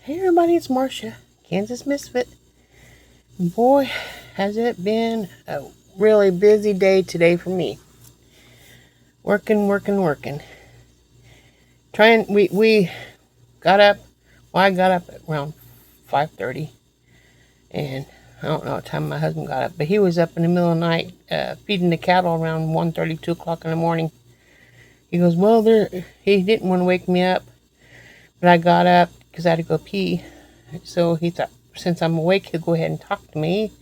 Hey everybody, it's Marcia, Kansas Misfit. Boy, has it been a really busy day today for me. Working. We got up, I got up at around 5:30, and I don't know what time my husband got up, but he was up in the middle of the night feeding the cattle around 1:30, 2 o'clock in the morning. He goes, he didn't want to wake me up, but I got up because I had to go pee. So he thought, since I'm awake, he'll go ahead and talk to me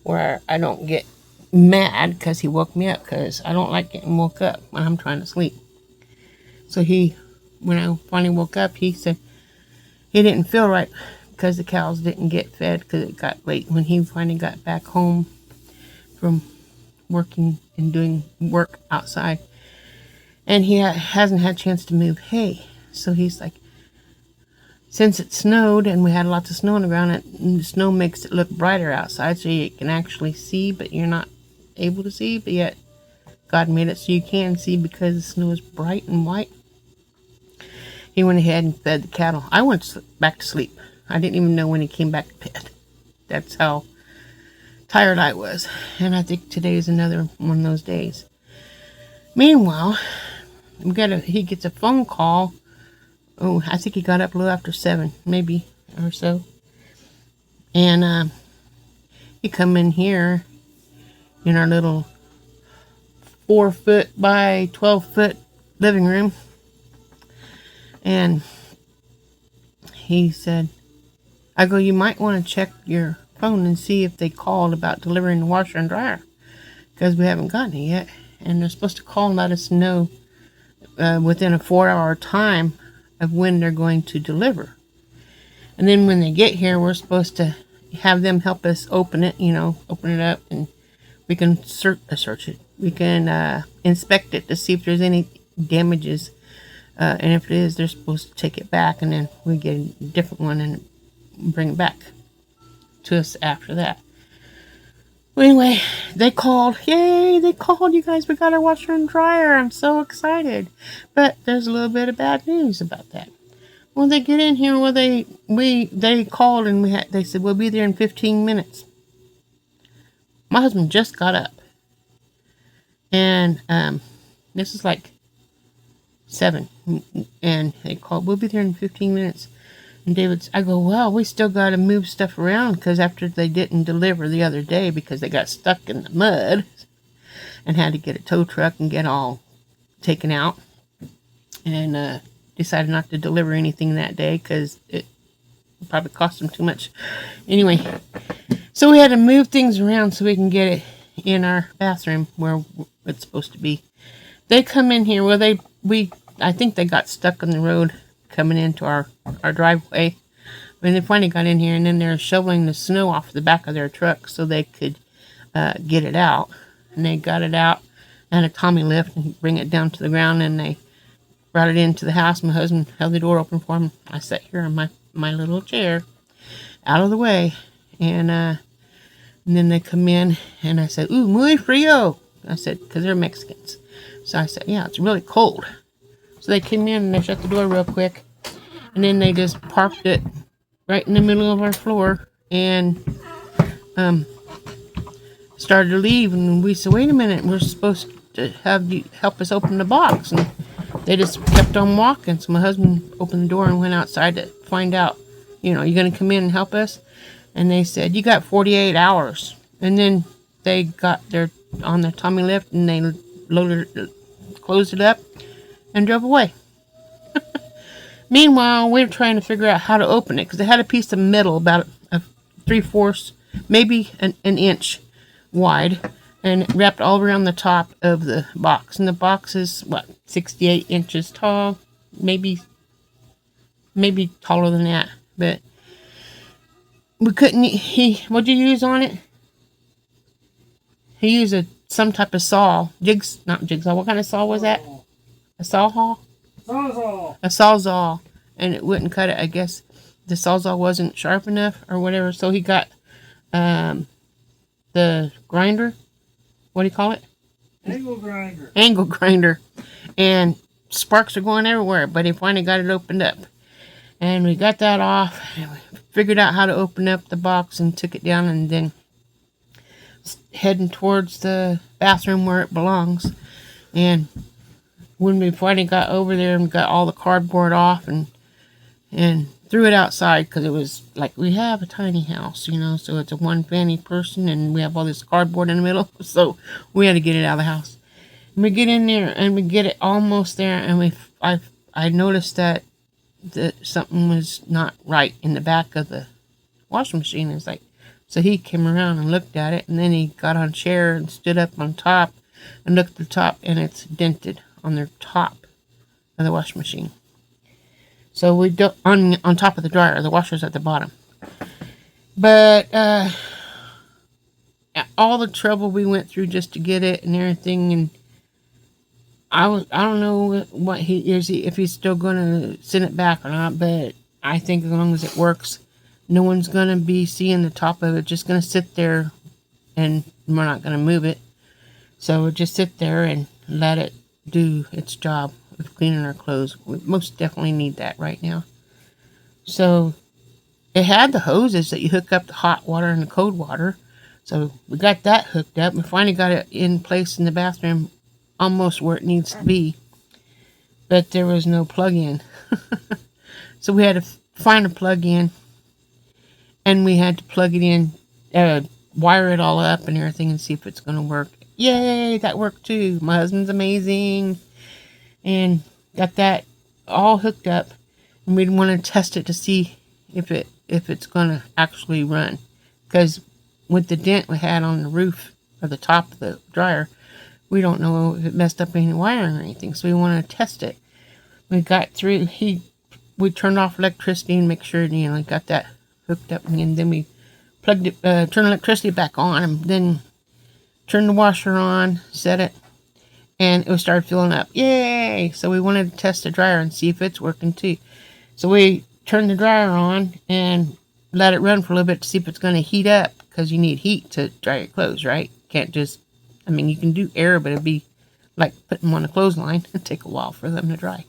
where I don't get mad because he woke me up, because I don't like getting woke up when I'm trying to sleep. So when I finally woke up, he said he didn't feel right because the cows didn't get fed because it got late when he finally got back home from working and doing work outside. And he hasn't had a chance to move hay. So he's like, since it snowed and we had lots of snow on the ground, the snow makes it look brighter outside so you can actually see, but you're not able to see. But yet God made it so you can see because the snow is bright and white. He went ahead and fed the cattle. I went back to sleep. I didn't even know when he came back to bed. That's how tired I was. And I think today is another one of those days. Meanwhile, he gets a phone call. Oh, I think he got up a little after 7, maybe, or so. And he come in here in our little 4-foot by 12-foot living room. And he said, I go, you might want to check your phone and see if they called about delivering the washer and dryer, because we haven't gotten it yet. And they're supposed to call and let us know within a 4-hour time of when they're going to deliver. And then when they get here, we're supposed to have them help us open it up, and we can search it. We can inspect it to see if there's any damages. And if it is, they're supposed to take it back, and then we get a different one and bring it back to us after that. Well, anyway, they called. Yay, they called, you guys. We got our washer and dryer. I'm so excited. But there's a little bit of bad news about that. When they get in here, they called and they said, we'll be there in 15 minutes. My husband just got up. And this is like 7. And they called, we'll be there in 15 minutes. And I go, well, we still got to move stuff around, because after they didn't deliver the other day because they got stuck in the mud and had to get a tow truck and get all taken out, and decided not to deliver anything that day because it probably cost them too much. Anyway, so we had to move things around so we can get it in our bathroom where it's supposed to be. They come in here, I think they got stuck on the road coming into our driveway. When they finally got in here, and then they're shoveling the snow off the back of their truck so they could get it out. And they got it out and a Tommy lift and bring it down to the ground, and they brought it into the house. My husband held the door open for him. I sat here in my little chair out of the way, and then they come in, and I said, ooh, muy frio. I said, because they're Mexicans. So I said, yeah, it's really cold. So they came in and they shut the door real quick, and then they just parked it right in the middle of our floor and started to leave. And we said, wait a minute, we're supposed to have you help us open the box. And they just kept on walking. So my husband opened the door and went outside to find out, you going to come in and help us? And they said, you got 48 hours. And then they got on their Tommy lift, and they closed it up and drove away. Meanwhile, we're trying to figure out how to open it, because it had a piece of metal about a 3/4, maybe an inch wide, and wrapped all around the top of the box. And the box is 68 inches tall, maybe taller than that. But we couldn't. What'd you use on it? He used some type of saw, not jigsaw. What kind of saw was that? A sawzall? A sawzall, and it wouldn't cut it. I guess the sawzall wasn't sharp enough or whatever. So he got the grinder. What do you call it? Angle grinder. And sparks are going everywhere, but he finally got it opened up. And we got that off, and we figured out how to open up the box and took it down, and then heading towards the bathroom where it belongs. And when we finally got over there and got all the cardboard off and threw it outside, because it was like, we have a tiny house, so it's a one family person, and we have all this cardboard in the middle, so we had to get it out of the house. And we get in there and we get it almost there, and I noticed that something was not right in the back of the washing machine. It's like, so he came around and looked at it, and then he got on a chair and stood up on top and looked at the top, and it's dented on the top of the washing machine. So we do on top of the dryer, the washer's at the bottom. But all the trouble we went through just to get it and everything, and I don't know what he is, if he's still gonna send it back or not, but I think as long as it works, no one's gonna be seeing the top of it. Just gonna sit there, and we're not gonna move it. So we'll just sit there and let it do its job of cleaning our clothes. We most definitely need that right now. So it had the hoses that you hook up the hot water and the cold water. So we got that hooked up. We finally got it in place in the bathroom, almost where it needs to be. But there was no plug-in. So we had to find a plug-in. And we had to plug it in, wire it all up and everything, and see if it's going to work. Yay, that worked too. My husband's amazing. And got that all hooked up. And we'd want to test it to see if it's going to actually run. Because with the dent we had on the roof or the top of the dryer, we don't know if it messed up any wiring or anything. So we want to test it. We got through. We turned off electricity and make sure got that hooked up, and then we plugged it, turned electricity back on, and then turned the washer on, set it, and it started filling up. Yay! So we wanted to test the dryer and see if it's working too. So we turned the dryer on and let it run for a little bit to see if it's going to heat up, because you need heat to dry your clothes, right? Can't just, you can do air, but it'd be like putting them on a clothesline. It'd take a while for them to dry.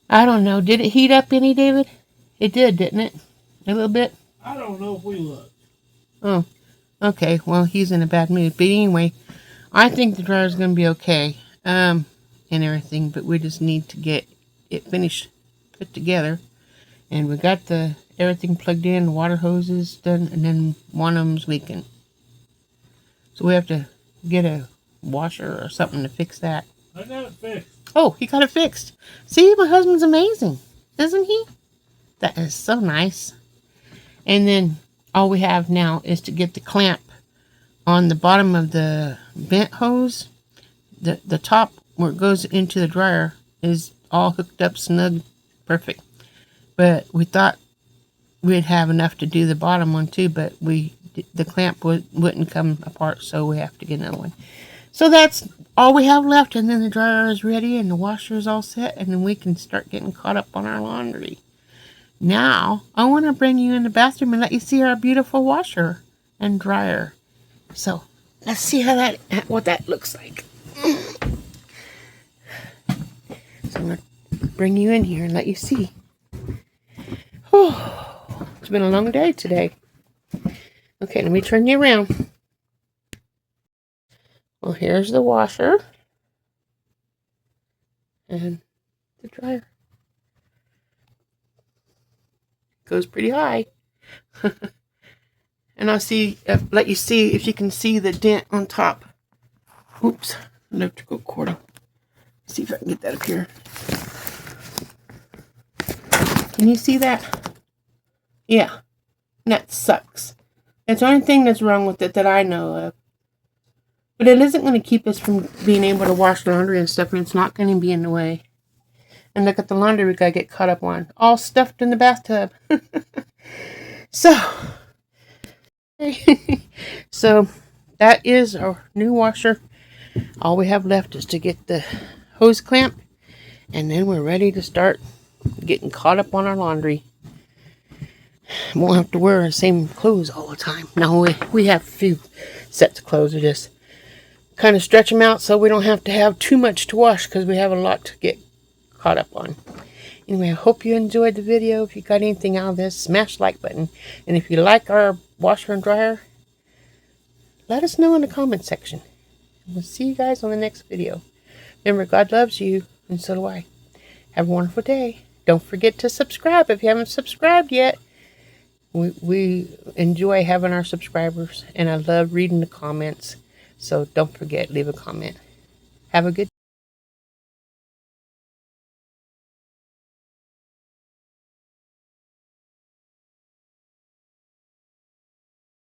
I don't know. Did it heat up any, David? It did, didn't it? A little bit? I don't know if we looked. Oh, okay. Well, he's in a bad mood. But anyway, I think the dryer's going to be okay, and everything, but we just need to get it finished, put together. And we got everything plugged in, the water hoses done, and then one of them's leaking. So we have to get a washer or something to fix that. I got it fixed. Oh, he got it fixed. See, my husband's amazing, isn't he? That is so nice. And then all we have now is to get the clamp on the bottom of the vent hose. The top where it goes into the dryer is all hooked up snug, perfect. But we thought we'd have enough to do the bottom one too, but the clamp wouldn't come apart, so we have to get another one. So that's all we have left, and then the dryer is ready and the washer is all set, and then we can start getting caught up on our laundry. Now, I want to bring you in the bathroom and let you see our beautiful washer and dryer. So, let's see what that looks like. So, I'm going to bring you in here and let you see. Oh, it's been a long day today. Okay, let me turn you around. Well, here's the washer and the dryer. Goes pretty high. And I'll let you see if you can see the dent on top. Oops, electrical cord. See if I can get that up here. Can you see that? Yeah, that sucks. That's the only thing that's wrong with it that I know of. But it isn't going to keep us from being able to wash laundry and stuff, and it's not going to be in the way. And look at the laundry we got to get caught up on. All stuffed in the bathtub. So that is our new washer. All we have left is to get the hose clamp, and then we're ready to start getting caught up on our laundry. Won't have to wear the same clothes all the time. No, we have a few sets of clothes. We just kind of stretch them out so we don't have to have too much to wash, because we have a lot to get caught up on. Anyway, I hope you enjoyed the video. If you got anything out of this, smash the like button. And if you like our washer and dryer, let us know in the comment section. We'll see you guys on the next video. Remember, God loves you, and so do I. Have a wonderful day. Don't forget to subscribe if you haven't subscribed yet. We enjoy having our subscribers, and I love reading the comments. So don't forget, leave a comment. Have a good day.